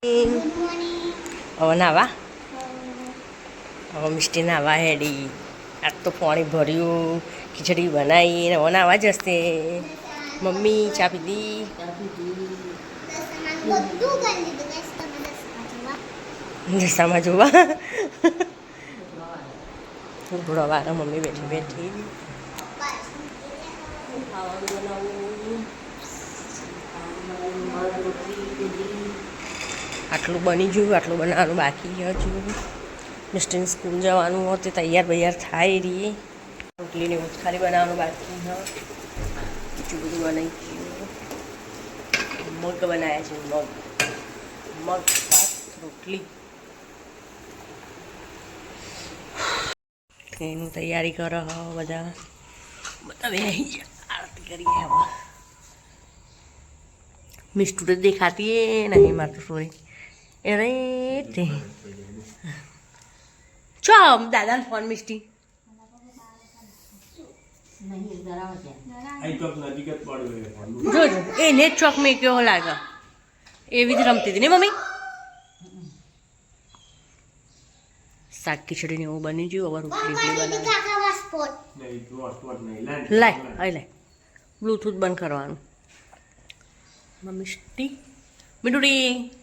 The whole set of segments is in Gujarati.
હવે નાવા હવે મિષ્ટી નાવા હેડી આજ તો પાણી ભર્યું ખીચડી બનાવી ને હવે નાવા જશે મમ્મી ચા પીધી દશામાં જોવા થોડા વાર મમ્મી બેઠી બેઠી ખાવાનું બનાવું આટલું બની ગયું આટલું બનાવવાનું બાકી હજુ મિસ્ટીને સ્કૂલ જવાનું હોય તે તૈયાર બૈયાર થાય રહી રોટલીને એવું ખાલી બનાવવાનું બાકી હ બીજું બધું બનાવી ગયું મગ બનાવ્યા છે મગ ભાત રોટલી એનું તૈયારી કરો બધા બેસી ગયા આરતી કરીએ હવે મિસ્ટુ તો દેખાતી એ નહીં મારે તો સોરી અરે તે ચો દાદાને ફોન મિસ્ટી જોજો એને જ ચોક મેં કેવો લાગે એવી જ રમતી હતી ને મમ્મી શાક ખીચડીને એવું બની ગયું હવે રોટલી બનાવી લાય લાય બ્લૂટૂથ બંધ કરવાનું મિષ્ટી મીઠુડી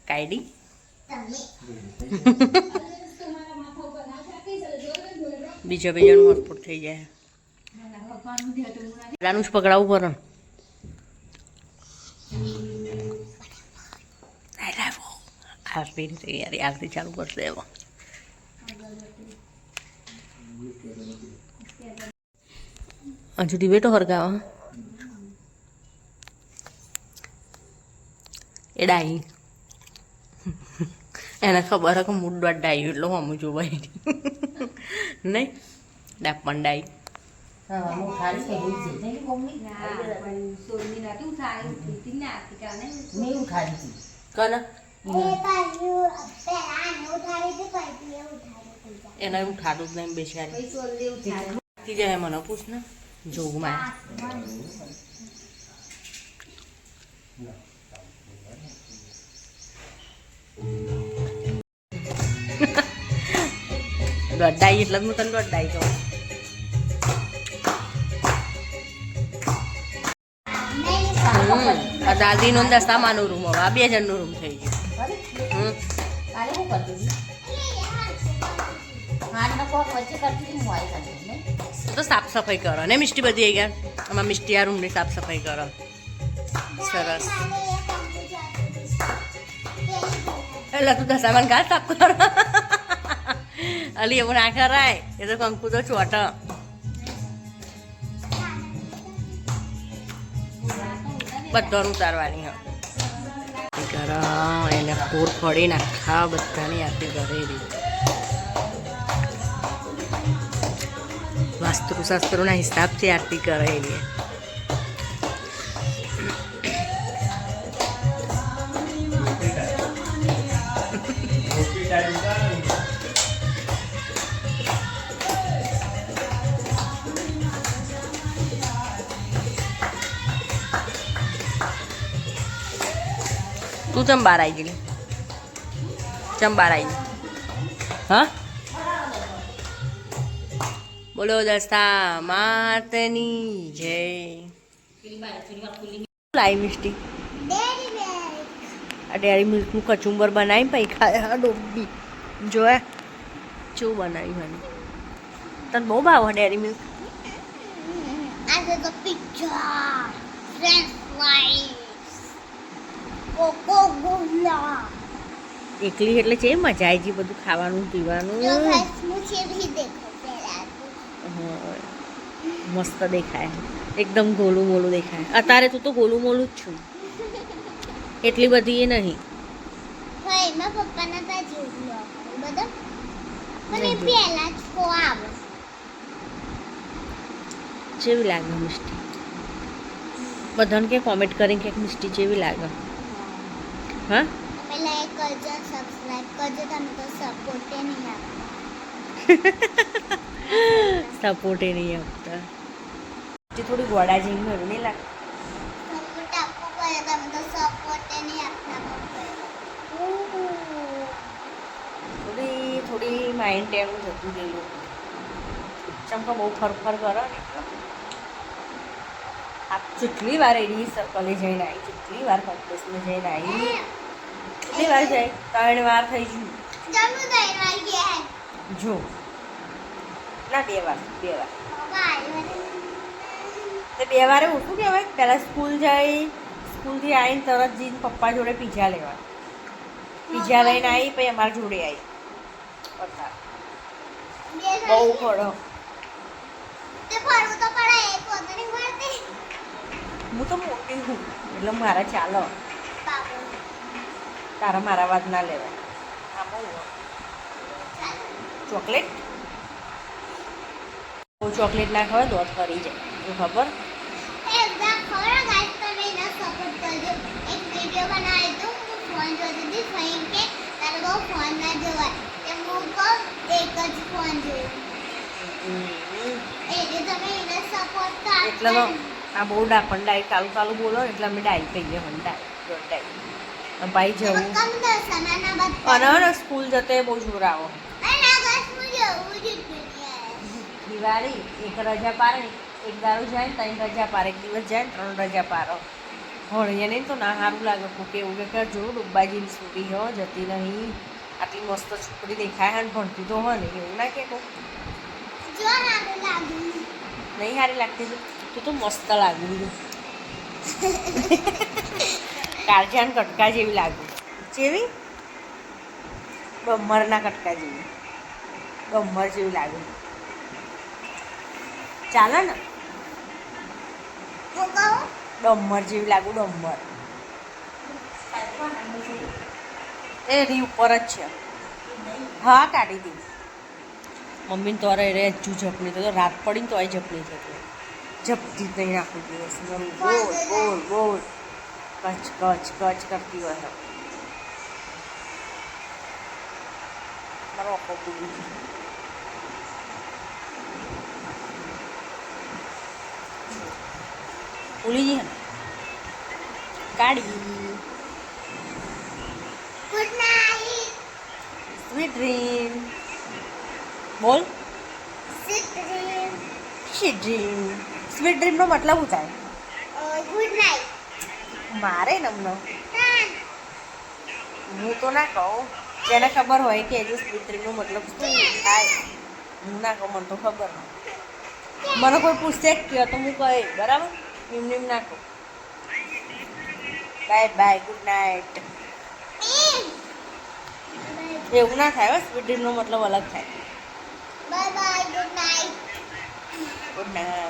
કાયડી બીજાનું હોટસ્પોટ થઈ જાય દાદાનું જ પકડાવવું પડે આરતીની તૈયારી આરતી ચાલુ કરશે એમાં હજુ ડિબેટો હરગાવા એ ડાઈ એને ખબર કે મૂડ દોડ ડાઈ એટલે હું અમુક જોવાય નહીં ડાપણ ડાઈ એના ઉઠાડું જ નહીં બેસાડી જાય મને પૂછ ને જોવું મારે દોડાઈ એટલે હું તને દોડાઈ કહું દાદીનો દસ્તામાનો રૂમ હવે આ 2 જણનો રૂમ થઈ ગયો તો સાફ સફાઈ કરો ને મિષ્ટી બધી આવી ગયા આમાં મિષ્ટી આ રૂમની સાફ સફાઈ કરો સરસ એટલે તું દશામાન ઘાસ સાફ કરો અલી એવું ના કરાય એ તો કંકુ તો ચોટ બધાનું ઉતારવાની એને કોર ફળી નાખા બધાની આરતી કરેલી વાસ્તુશાસ્ત્રોના હિસાબથી આરતી કરેલી તું ચમ બહાર આવી ગઈ ચમ બહાર આવી હા બોલો દસ્તા માતની જય લાઈ મિષ્ટી આ ડેરી મિલ્કનું કચુંબર બનાવી પછી ખાય ડોબી જોયા શું બનાવ્યું મને તને બહુ ભાવ ડેરી મિલ્ક એકલી એટલે છે મજા આવી ગઈ બધું ખાવાનું પીવાનું મસ્ત દેખાય એકદમ ગોલું મોલું દેખાય અત્યારે તું તો ગોલું મોલું જ છું એટલી બધી એ નહીં જેવી લાગે મિષ્ટી બધાને કે કોમેન્ટ કરીને કે મિષ્ટી જેવી લાગે હા લાઈક કરજો સબસ્ક્રાઇબ કરજો તમે તો સપોર્ટ નહીં આપતા સપોર્ટ નહીં આપતા જે થોડી ગોડા જેવી મળું નહીં લાગે સપોર્ટ આપવો પડે તમે તો સપોર્ટ નહીં આપતા 9 10 જતું રહેલું ચમકો બહુ ફરફર કરો ને આ કેટલી વાર એની સર્કલે જઈને આવી કેટલી વાર કોમ્પ્લેક્સમાં જઈને આવી કેટલી વાર જાય 3 વાર થઈ ગયું જમુ દઈ વાગ્યા જો ના 2 વાર તે 2 વારે ઓછું કહેવાય પહેલાં સ્કૂલ જાય સ્કૂલથી આવીને તરત જઈને પપ્પા જોડે પીઝા લેવા પીઝા લઈને આવી પછી અમારા જોડે આવી બહુ પડો તે ફરવું તો પડે એક પોતાની મળતી હું તો મોટી છું એટલે મારા ચાલો બાબુ તારા મારા વાત ના લેવાય આમાં ચોકલેટ બહુ ચોકલેટ ના ખવાય દોત કરી જાય એ ખબર એકદમ ખરો ગાઈસ તમે એને સપોર્ટ કરજો એક વિડિયો બનાવી દઉં હું ફોન જોતી હતી ફઈન કે તારે બહુ ફોન ના જોવાય તે હું કહું એક જ ફોન જોઉં એટલે તમે એને સપોર્ટ તો એટલે તો આ બહુ પણ ડાઈ ચાલુ ચાલુ બોલો ને એટલે અમે ડાઈ કહીએ મને ડાઈ ભાઈ જવું કમ દર્શના ના બતા અને સ્કૂલ જતે બહુ જોર આવો અને આગળ હું જવું જ દિવાળી એક રજા પારે એક દારૂ જાય ને 3 રજા પારે એક દિવસ જાય ને 3 રજા પારો ભણીએ નહીં તો ના સારું લાગે કોકે એવું કે જો ડુબ્બાજીની છોકરી હો જતી નહીં આટલી મસ્ત છોકરી દેખાય ને ભણતી તો હોય ને એવું ના કે કોઈ જો ના લાગુ નહીં સારી લાગતી તું તો મસ્ત લાગુ કાળજાન કટકા જેવી લાગુ જેવી ડમરના કટકા જેવી ડમર જેવી લાગુ ચાલે ને હું કહું ડમર જેવી લાગુ ડમર એ રી ઉપર જ છે હા કાઢી દી મમ્મીને તો અરે રે જુ ઝપની તો રાત પડીને તો ઝપની થતી ઝપતી જ નહીં આખો દિવસ ગોળ ગોળ ગોળ કચ કચ કચ કરતી હોય મારો આખો પૂરી ભૂલી ગઈ ને કાઢી ગુડ નાઈટ સ્વીટ ડ્રીમ બોલ સિટ્રીમ સ્વીટ ડ્રીમ સ્વીટ ડ્રીમનો મતલબ શું થાય ગુડ નાઈટ મારે નમનો હું તો ના કહું જેને ખબર હોય કે જે સ્વીટ ડ્રીમનો મતલબ શું થાય હું ના કહું મને તો ખબર નહીં મને કોઈ પૂછશે કે તો હું કહે બરાબર એમને એમ ના કહું બાય બાય ગુડ નાઇટ એવું ના થાય સ્વીટ ડ્રીમનો મતલબ અલગ થાય bye bye good night good night